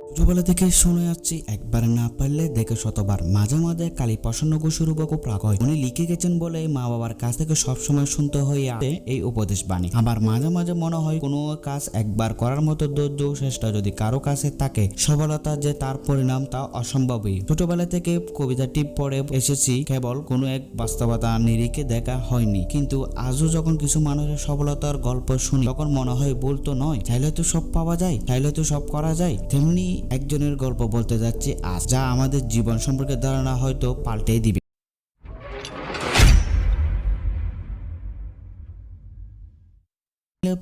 ছোটবেলা থেকে শুনে আসছি একবার না পারলে দেখে শতবার। মাঝে মাঝে কালী প্রসন্ন ঘোষের উপর খুব রাগ হয়। উনি লিখে গেছেন বলে মা বাবার কাছ থেকে সবসময় শুনতে হয়ে আসে এই উপদেশ বাণী। আবার মাঝে মাঝে মনে হয় কোনো কাজ একবার করার মতো ধৈর্য চেষ্টা যদি কারো কাছে থাকে, সফলতা যে তার পরিণাম তা অসম্ভবই। ছোটবেলা থেকে কবিতাটি পড়ে এসেছি, কেবল কোনো এক বাস্তবতা নিরিখে দেখা হয়নি। কিন্তু আজও যখন কিছু মানুষের সফলতার গল্প শুনি, তখন মনে হয় বলতো নয়, চাইলে তো সব পাওয়া যায়, চাইলে তো সব করা যায়। তেমনি একজনের গল্প বলতে যাচ্ছি আজ, যা আমাদের জীবন সম্পর্কে ধারণা হয়তো পাল্টে দিবে।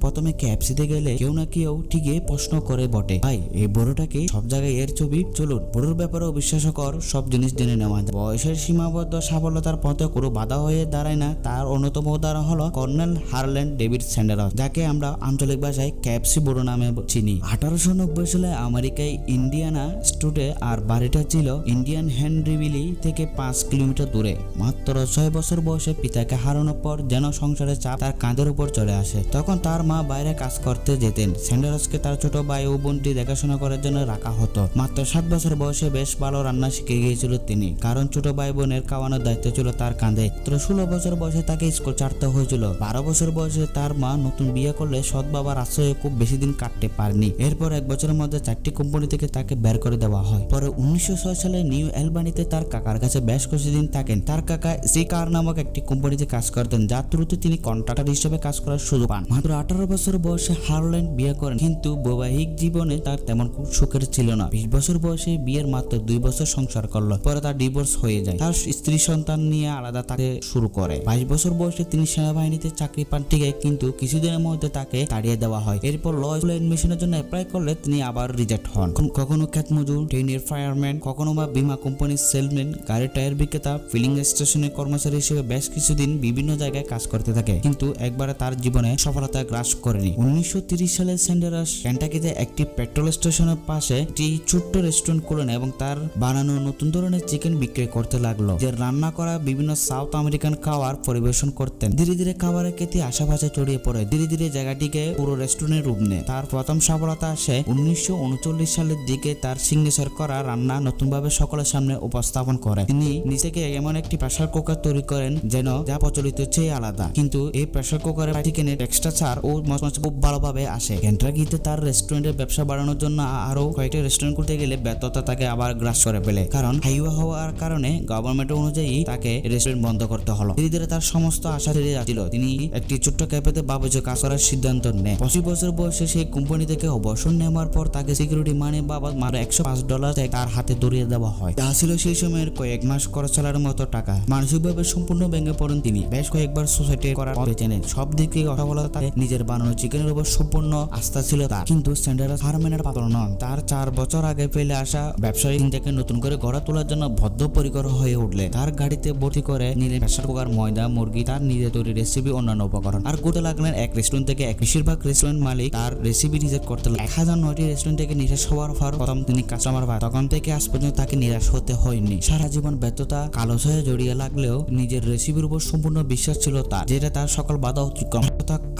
প্রথমে KFC-তে গেলে কেউ না কেউ ঠিকই প্রশ্ন করে বটে, ভাই এই বড়টাকে সব জায়গায় এর ছবি, চলুন বড়োর ব্যাপারে অবিশ্বাসকর সব জিনিস জেনে নেওয়া যায়। বয়সের সীমাবদ্ধ সফলতার পথে কোনো বাধা হয়ে দাঁড়ায় না। তার অন্যতম উদাহরণ হলো কর্নেল হারল্যান্ড ডেভিড স্যান্ডার্স, যাকে আমরা আঞ্চলিক ভাষায় KFC বড়ো নামে চিনি। 1890 সালে আমেরিকায় ইন্ডিয়ানা স্টেটে, আর বাড়িটা ছিল ইন্ডিয়ান হেনরিভিলি থেকে 5 কিলোমিটার দূরে। মাত্র 6 বছর বয়সে পিতাকে হারানোর পর যেন সংসারের চাপ তার কাঁধের উপর চলে আসে। তখন তার মা বাইরে কাজ করতে যেতেন। স্যান্ডার্সকে তার ছোট ভাই ও বোনটি দেখাশোনা করার জন্য রাখা হতো। মাত্র 7 বছর বয়সে বেশ ভালো রান্না শিখে গিয়েছিল তিনি, কারণ ছোট ভাই বোনের খাওয়ানোর দায়িত্ব ছিল তার কাঁধে। 16 বছর বয়সে তাকে স্কুল ছাড়তে হয়েছিল। 12 বছর বয়সে তার মা নতুন বিয়ে করলে সৎ বাবার আশ্রয়ে খুব বেশি দিন কাটতে পারেনি। এরপর 1 বছরের মধ্যে 4টি কোম্পানি থেকে তাকে বের করে দেওয়া হয়। পরে 1906 সালে নিউ অ্যালবানিতে তার কাকার কাছে বেশ কিছুদিন থাকেন। তার কাকা কার নামক একটি কোম্পানিতে কাজ করতেন, যার থ্রুতে তিনি কন্ট্রাক্টর হিসেবে কাজ করার সুযোগ পান। মাত্র 18 বছর বয়সে হারল্যান্ড বিয়ে করেন, কিন্তু বৈবাহিক জীবনে তার তেমন খুব সুখের ছিল না। 20 বছর বয়সে বিয়ের মাত্র 2 বছর সংসার করলো, পরে তার ডিভোর্স হয়ে যায়। তার স্ত্রী সন্তান নিয়ে আলাদা থাকতে শুরু করে। 22 বছর বয়সে তিনি সেনাবাহিনীতে চাকরি পান ঠিকই, কিন্তু কিছুদিনের মধ্যে তাকে তাড়িয়ে দেওয়া হয়। এরপর ল স্কুলে এডমিশনের জন্য অ্যাপ্লাই করলে তিনি আবার রিজেক্ট হন। কখনো ক্ষেত মজুর, ট্রেনের ফায়ারম্যান, কখনো বা বীমা কোম্পানির সেলসম্যান, গাড়ির টায়ার বিক্রেতা, ফিলিং স্টেশনের কর্মচারী হিসেবে বেশ কিছুদিন বিভিন্ন জায়গায় কাজ করতে থাকে, কিন্তু একবারে তার জীবনে সফলতা গ্রাস করেনি। 1930 সালে স্যান্ডার্স কেন্টাকিতে একটি পেট্রোল স্টেশনের পাশে একটি ছোট্ট রেস্টুরেন্ট খুলেন এবং তার বানানো নতুন ধরনের চিকেন বিক্রি করতে লাগলো, যে রান্না করা বিভিন্ন সাউথ আমেরিকান খাবার পরিবেশন করতেন। ধীরে ধীরে খাবারের খ্যাতি আশেপাশে ছড়িয়ে পড়ে। ধীরে ধীরে জায়গাটিকে পুরো রেস্টুরেন্টের রূপ নেয়। তার প্রথম সফলতা আসে 1939 সালের দিকে। তার সিগনেচার করা রান্না নতুনভাবে সকলের সামনে উপস্থাপন করে। তিনি নিজেকে এমন একটি প্রেসার কুকার তৈরি করেন যেন যা প্রচলিত চেয়ে আলাদা, কিন্তু এই প্রেসার কুকারে চিকেনের টেক্সচার ও মশলা খুব ভালোভাবে আসে। কেন্টাকিতে তার রেস্টুরেন্টের ব্যবসা বাড়ানোর জন্য আরো কয়েকটি রেস্টুরেন্ট করতে গেলে ব্যর্থতা তাকে আবার গ্রাস করে ফেলে, কারণ হাইওয়ে হওয়ার কারণে গভর্নমেন্ট অনুযায়ী তাকে রেস্টুরেন্ট বন্ধ করতে হলো। ধীরে ধীরে তার সমস্ত আশা ছেড়ে যাচ্ছিল। তিনি একটি ছোট্ট ক্যাফেতে বাবুর্চি কাজ করার সিদ্ধান্ত নেয়। 25 বছর বয়সে সেই কোম্পানি থেকে অবসর নেওয়ার পর তাকে সিকিউরিটি মানি বাবদ মাত্র $105 তার হাতে ধরিয়ে দেওয়া হয়, যা ছিল সেই সময়ের কয়েক মাস খরচ চালানোর মতো টাকা। মানসিকভাবে সম্পূর্ণ ভেঙে পড়েন তিনি। বেশ কয়েকবার সুসাইড করার বেছে নেন। সব দিক থেকে অসফলতা। নিজের বানানো চিকেনের উপর সম্পূর্ণ আস্থা ছিল তার, কিন্তু স্যান্ডার্স হার মানার পাত্র নন। তার 4 বছর আগে ফেলে আসা ব্যবসায়ী চিন্তাকে নতুন করে গড়া তোলার জন্য বদ্ধপরিকর হয়ে উঠলেন। তার গাড়িতে ভর্তি করে নিলেন প্রেসার কুকার, ময়দা, মুরগি, তার নিজের তৈরি রেসিপি, অন্যান্য উপকরণ। আর করতে লাগলেন এক রেস্টুরেন্ট থেকে বেশিরভাগ রেস্টুরেন্ট মালিক তার রেসিপি রিজেক্ট করতে লাগলেন। 1009টি রেস্টুরেন্ট থেকে নিরাশ হওয়ার পর প্রথম তিনি কাস্টমার পায়। তখন থেকে আজ পর্যন্ত তাকে নিরাশ হতে হয়নি। সারা জীবন ব্যর্থতা কালো ছায়া জড়িয়ে লাগলেও নিজের রেসিপির উপর সম্পূর্ণ বিশ্বাস ছিল তার, যেটা তার সকল বাধা অতিক্রম।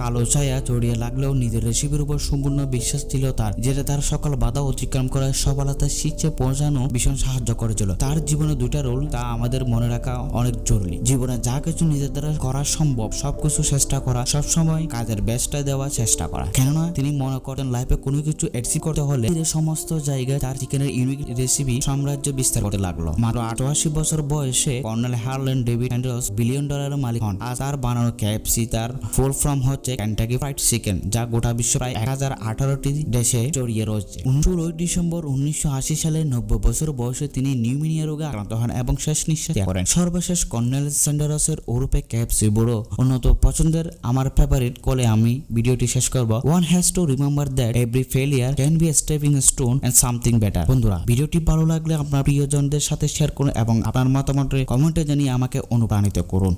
কালো ছায়া জড়িয়ে লাগলেও নিজের রেসিপির উপর সম্পূর্ণ বিশ্বাস ছিল তার, যেটা তার সকল বাধা অতিক্রম করে সফলতার শীর্ষে পৌঁছানো ভীষণ সাহায্য করেছিল। তার জীবনে 2টা রোল, তা আমাদের মনে রাখা অনেক জরুরি। জীবনে যা কিছু নিজের দ্বারা করা সম্ভব সবকিছু চেষ্টা করা, সবসময় কাজের বেস্টটা দেওয়ার চেষ্টা করা। কেননা তিনি মনে করেন লাইফে কোনো কিছু অ্যাচিভ করতে হলে সমস্ত জায়গায় তার চিকেনের ইউনিক রেসিপি সাম্রাজ্য বিস্তার করতে লাগলো। মাত্র 88 বছর বয়সে colonel Harland David Sanders $1 billion মালিক হন। আর তার বানানো KFC তার ফুল ফর্ম হচ্ছে কেন্টাকি ফ্রাইড চিকেন, যা গোটা বিশ্ব প্রায় 1018টি দেশে ছড়িয়ে রয়েছে। 16 ডিসেম্বর 1980 সালে 90 বছর বয়সে তিনি নিউমোনিয়া রোগে আক্রান্ত হন এবং শেষ নিঃশ্বাস ত্যাগ করেন। সর্বশেষ কর্নেল স্যান্ডার্সের ওরূপে KFC বড় অন্যতম পছন্দের আমার ফেভারিট কলে আমি ভিডিওটি শেষ করব। One has to remember that every failure can be a stepping stone and something better. বন্ধুরা, ভিডিওটি ভালো লাগলে আপনার প্রিয়জনদের সাথে শেয়ার করুন এবং আপনার মতামত কমেন্টে জানিয়ে আমাকে অনুপ্রাণিত করুন।